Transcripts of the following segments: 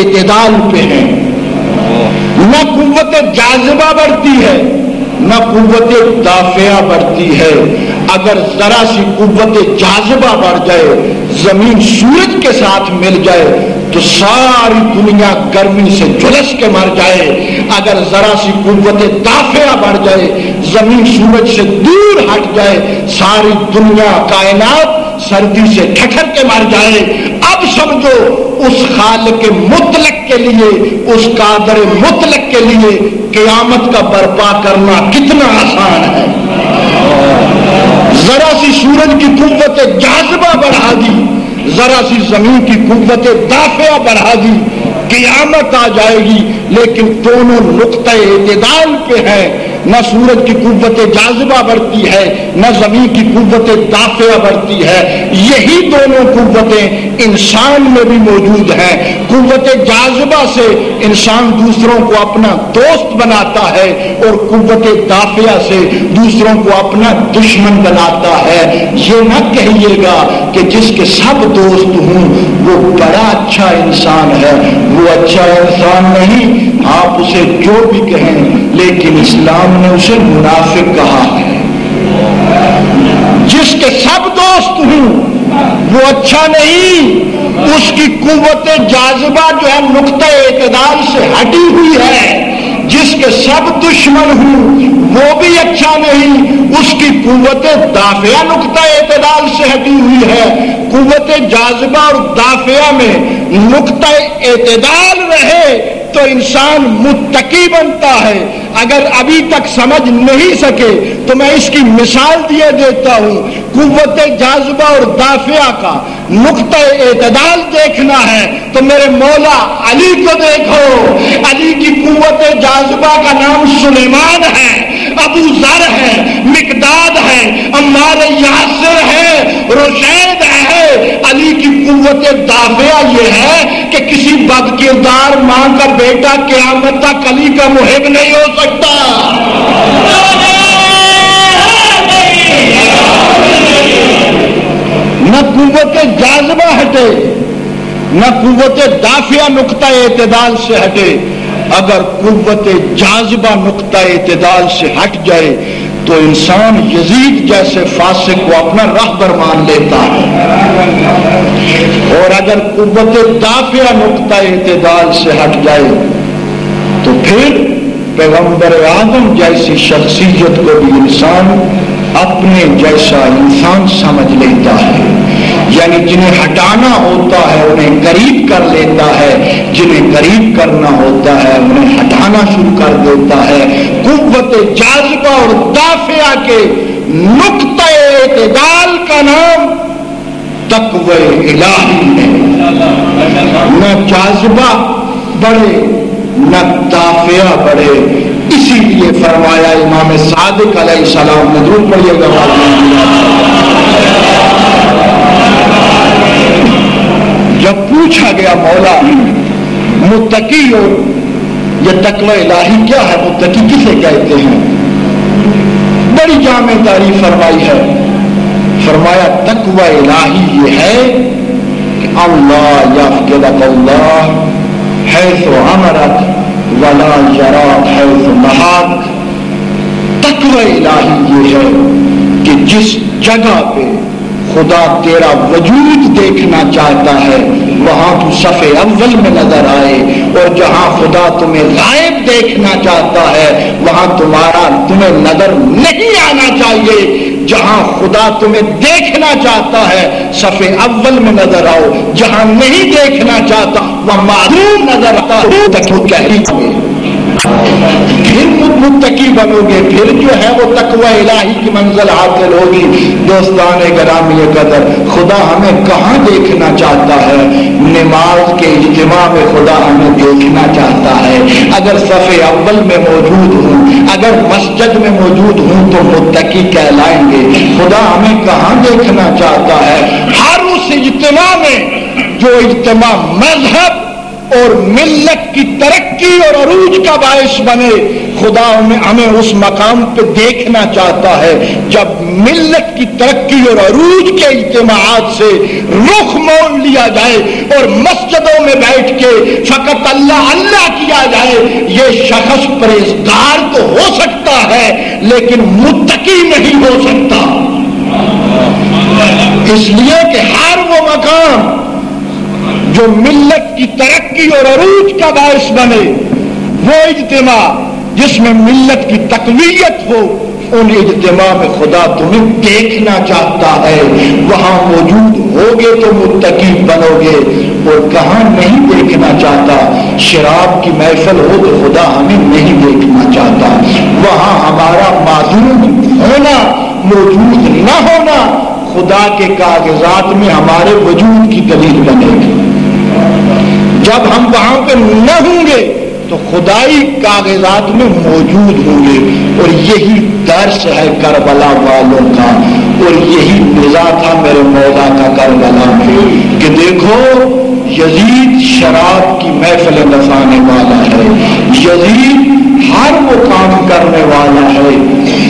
اعتدال پہ ہیں، نہ قوت جاذبہ بڑھتی ہے نہ قوت دافعہ بڑھتی ہے۔ اگر ذرا سی قوت جاذبہ بڑھ جائے، زمین سورج کے ساتھ مل جائے تو ساری دنیا گرمی سے جھلس کے مر جائے۔ اگر ذرا سی قوت دافعہ بڑھ جائے، زمین سورج سے دور ہٹ جائے، ساری دنیا کائنات سردی سے ٹھٹر کے مر جائے۔ اب سمجھو اس خالق مطلق کے لیے، اس قادر مطلق کے لیے قیامت کا برپا کرنا کتنا آسان ہے۔ ذرا سی سورج کی قوت جاذبہ بڑھا دی، ذرا سی زمین کی قوت دافعہ بڑھا دی، قیامت آ جائے گی۔ لیکن دونوں نقطہ اعتدال پہ ہیں، نہ سورج کی قوت جاذبہ بڑھتی ہے نہ زمین کی قوت دافعہ بڑھتی ہے۔ یہی دونوں قوتیں انسان میں بھی موجود ہیں۔ قوت جاذبہ سے انسان دوسروں کو اپنا دوست بناتا ہے اور قوت دافعہ سے دوسروں کو اپنا دشمن بناتا ہے۔ یہ نہ کہیے گا کہ جس کے سب دوست ہوں وہ بڑا اچھا انسان ہے، وہ اچھا انسان نہیں۔ آپ اسے جو بھی کہیں، لیکن اسلام نے اسے منافق کہا ہے۔ جس کے سب دوست ہوں وہ اچھا نہیں، اس کی قوت جاذبہ جو ہے نقطہ اعتدال سے ہٹی ہوئی ہے۔ جس کے سب دشمن ہوں وہ بھی اچھا نہیں، اس کی قوت دافعہ نقطہ اعتدال سے ہٹی ہوئی ہے۔ قوت جاذبہ اور دافعہ میں نقطہ اعتدال رہے تو انسان متقی بنتا ہے۔ اگر ابھی تک سمجھ نہیں سکے تو میں اس کی مثال دیے دیتا ہوں۔ قوت جاذبہ اور دافعہ کا نقطہ اعتدال دیکھنا ہے تو میرے مولا علی کو دیکھو۔ علی کی قوت جاذبہ کا نام سلیمان ہے، ابو ذر ہے، مقداد ہے، عمار یاسر ہے، رشید ہے۔ علی کی قوت دافعہ یہ ہے کہ کسی بدکردار ماں کا بیٹا قیامت تک علی کا محب نہیں ہو سکتا۔ نہ قوت جاذبہ ہٹے نہ قوت دافعہ نقطہ اعتدال سے ہٹے۔ اگر قوت جاذبہ نقطہ اعتدال سے ہٹ جائے تو انسان یزید جیسے فاسق کو اپنا رہبر مان لیتا ہے، اور اگر قوت دافعہ نقطہ اعتدال سے ہٹ جائے تو پھر پیغمبر اعظم جیسی شخصیت کو بھی انسان اپنے جیسا انسان سمجھ لیتا ہے۔ یعنی جنہیں ہٹانا ہوتا ہے انہیں قریب کر لیتا ہے، جنہیں قریب کرنا ہوتا ہے انہیں ہٹانا شروع کر دیتا ہے۔ قوت جاذبہ اور دافعہ کے نقطہ اعتدال کا نام تقوی الہی ہے۔ نہ جاذبہ بڑھے نہ دافعہ بڑھے۔ اسی لیے فرمایا امام صادق علیہ السلام نے، درود پڑھیے گا، جب پوچھا گیا مولا متقی اور یہ تقوی الہی کیا ہے، متقی کسے کہتے ہیں، بڑی جامع تعریف فرمائی ہے۔ فرمایا تقوی الہی یہ ہے کہ اللہ یفقدک اللہ حیث امرک ولا یراک حیث نہاک۔ تقوی الہی یہ ہے کہ جس جگہ پہ خدا تیرا وجود دیکھنا چاہتا ہے وہاں تو صف اول میں نظر آئے، اور جہاں خدا تمہیں غائب دیکھنا چاہتا ہے وہاں تمہیں نظر نہیں آنا چاہیے۔ جہاں خدا تمہیں دیکھنا چاہتا ہے صف اول میں نظر آؤ، جہاں نہیں دیکھنا چاہتا وہاں معدوم نظر آتا پھر متقی بنو گے، پھر جو ہے وہ تقوی الہی کی منزل حاصل ہوگی۔ دوستان گرامی قدر، خدا ہمیں کہاں دیکھنا چاہتا ہے؟ نماز کے اجتماع میں خدا ہمیں دیکھنا چاہتا ہے۔ اگر صف اول میں موجود ہوں، اگر مسجد میں موجود ہوں تو متقی کہلائیں گے۔ خدا ہمیں کہاں دیکھنا چاہتا ہے؟ ہر اس اجتماع میں جو اجتماع مذہب اور ملت کی ترقی اور عروج کا باعث بنے، خدا ہمیں اس مقام پہ دیکھنا چاہتا ہے جب ملت کی ترقی اور عروج کے اجتماعات سے رخ موڑ لیا جائے اور مسجدوں میں بیٹھ کے فقط اللہ اللہ کیا جائے، یہ شخص پرہیزگار تو ہو سکتا ہے لیکن متقی نہیں ہو سکتا، اس لیے کہ ہر وہ مقام جو ملت کی ترقی اور عروج کا باعث بنے، وہ اجتماع جس میں ملت کی تقویت ہو، ان اجتماع میں خدا تمہیں دیکھنا چاہتا ہے، وہاں موجود ہوگے تو متقی بنو گے، اور کہاں نہیں دیکھنا چاہتا، شراب کی محفل ہو تو خدا ہمیں نہیں دیکھنا چاہتا، وہاں ہمارا معذور ہونا موجود نہ ہونا خدا کے کاغذات میں ہمارے وجود کی دلیل بنے گی۔ جب ہم وہاں پہ نہ ہوں گے تو خدائی کاغذات میں موجود ہوں گے، اور یہی درس ہے کربلا والوں کا، اور یہی نزا تھا میرے مولا کا کربلا میں کہ دیکھو یزید شراب کی محفل نسانے والا ہے، یزید ہر وہ کام کرنے والا ہے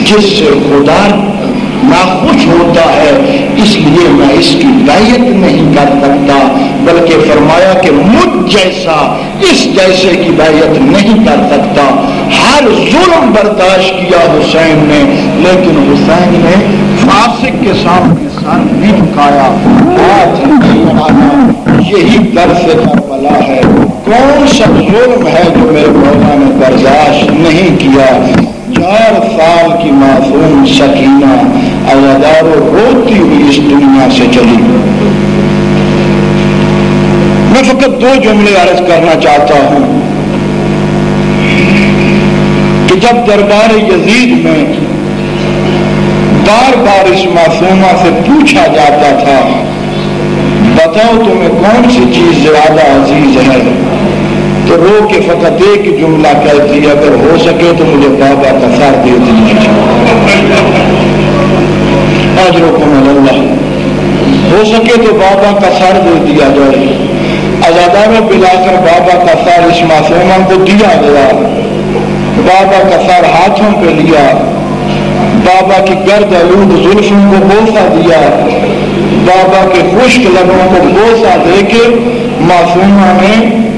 جس سے خدا ناخوش ہوتا ہے، اس لیے میں اس کی بیعت نہیں کر سکتا، بلکہ فرمایا کہ مجھ جیسا اس جیسے کی بیعت نہیں کر سکتا۔ ہر ظلم برداشت کیا حسین نے، لیکن حسین نے فاسق کے سامنے سر نہیں جھکایا، ہاتھ نہیں بڑھایا۔ یہی درس کربلا ہے، کون سا ظلم ہے جو میرے مولا نے برداشت نہیں کیا؟ 4 سال کی معصوم سکینہ عزادارو روتی ہوئی اس دنیا سے چلی۔ میں فقط 2 جملے عرض کرنا چاہتا ہوں کہ جب دربار یزید میں بار بار اس معصومہ سے پوچھا جاتا تھا بتاؤ تمہیں کون سی چیز زیادہ عزیز ہے، تو رو کے فقط ایک جملہ کہتی ہے اگر ہو سکے تو مجھے بابا کا سر دے دیجیے، اجرکم اللہ، ہو سکے تو بابا کا سر دے دیا جائے۔ عزاداروں پلا کر بابا کا سر اس معصومہ کو دیا گیا، بابا کا سر ہاتھوں پہ لیا، بابا کی گرد آلود زلفوں کو بوسہ دیا، بابا کے خشک لبوں کو بوسہ دے کے معصومہ نے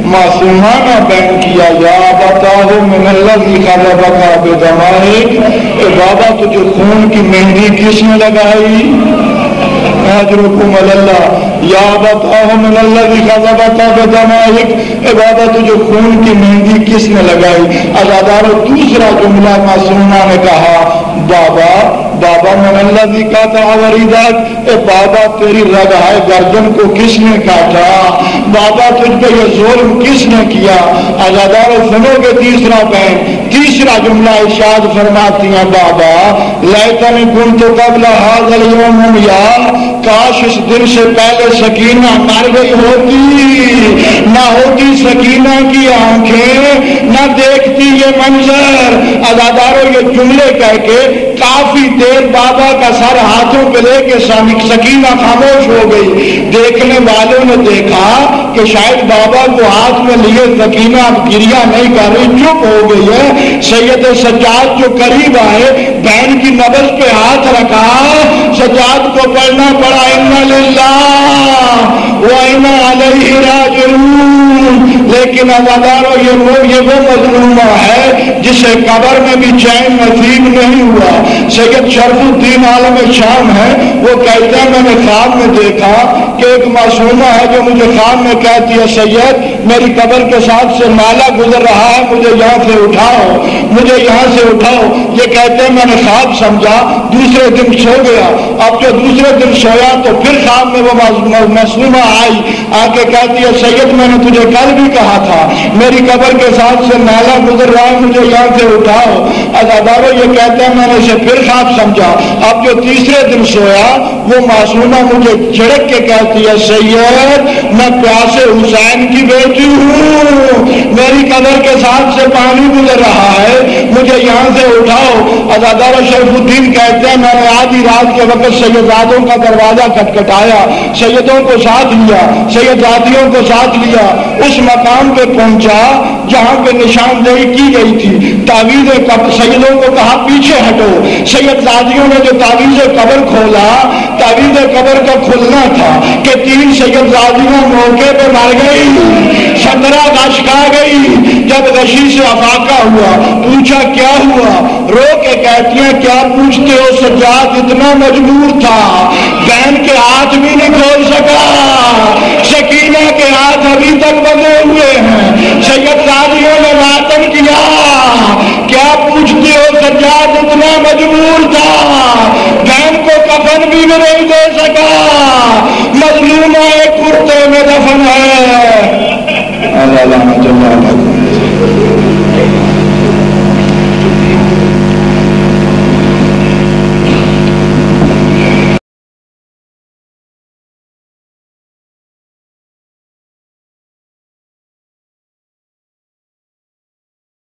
معصومانہ بیان کیا، یا بتاؤ من الذی خلقک بدمائک، اے بابا تجھے خون کی مہندی کس نے لگائی؟ اجرکم اللہ، یا بتاؤ من الذی خلقک بدمائک، اے بابا تجھے خون کی مہندی کس نے لگائی؟ عزادارو دوسرا جملہ معصومہ نے کہا بابا من الذی قطع وریدک، اے بابا تیری رگائے گردن کو کس نے کاٹا؟ بابا تجھ پہ یہ ظلم کس نے کیا؟ عزادارو سنو گے تیسرا بیان، تیسرا جملہ ارشاد فرماتی ہیں بابا لیتنی کنت قبل ھذا اليوم یا، کاش اس دن سے پہلے سکینہ مر گئی ہوتی، نہ ہوتی سکینہ کی آنکھیں، نہ دیکھتی یہ منظر۔ عزادارو یہ جملے کہہ کے کافی دیر بابا کا سر ہاتھوں پہ لے کے سکینہ خاموش ہو گئی۔ دیکھنے والوں نے دیکھا کہ شاید بابا کو ہاتھ میں لیے سکینہ اب گریہ نہیں کر رہی، چپ ہو گئی ہے۔ سید سجاد جو قریب آئے بہن کی نبض پہ ہاتھ رکھا، سجاد کو پڑھنا پڑا انا للہ و انا الیہ راجعون۔ لیکن عزادارو یہ وہ مظلومہ ہے جسے قبر میں بھی چین نصیب نہیں ہوا۔ سید شرف الدین عالم شام ہے، وہ کہتے ہیں میں نے خواب میں دیکھا کہ ایک معصومہ ہے جو مجھے خواب میں کہتی ہے سید میری قبر کے ساتھ سے نالا گزر رہا ہے، مجھے یہاں سے اٹھاؤ، مجھے یہاں سے اٹھاؤ۔ یہ کہتے ہیں میں نے خواب سمجھا، دوسرے دن سو گیا، اب جو دوسرے دن سویا تو پھر خواب میں وہ معصومہ آئی، آ کے کہتی ہے سید میں نے تجھے کل بھی کہا تھا میری قبر کے ساتھ سے نالا گزر رہا ہے، مجھے یہاں سے اٹھاؤ۔ عزادارو یہ کہتے ہیں میں نے اسے پھر خواب سمجھا، اب جو تیسرے دن سویا وہ معصومہ مجھے جھڑک کے کہتی ہے سید میں پیاسے حسین کی بیٹی ہوں، میری قبر کے ساتھ سے پانی گزر رہا ہے، مجھے یہاں سے اٹھاؤ۔ عزادارہ شریف الدین کہتے ہیں میں نے آدھی رات کے وقت سیدزادوں کا دروازہ کٹکھٹایا، سیدوں کو ساتھ لیا، سیدزادیوں کو ساتھ لیا، اس مقام پہ پہنچا جہاں پہ نشاندہی کی گئی تھی تعویذ قبر۔ سیدوں کو کہا پیچھے ہٹو، سیدزادیوں نے جو تعویذ قبر کھولا، تعویذ قبر کا کھلنا تھا کہ 3 سیدزادیوں موقع پہ مر گئی، 17 غش کھا گئی۔ جب غشی سے افاقہ ہوا، پوچھا کیا ہوا، رو کے کہتی ہیں کیا پوچھتے ہو، سجاد اتنا مجبور تھا بہن کے ہاتھ بھی نہیں کھول سکا، سکینہ کے ہاتھ ابھی تک بندھے ہوئے ہیں، سیدزادیوں نے ماتم کیا، کیا پوچھتے ہو، سجاد اتنا مجبور تھا بہن کو کفن بھی نہیں دے سکا، مظلومہ ایک کرتے میں دفن ہے۔ اللہ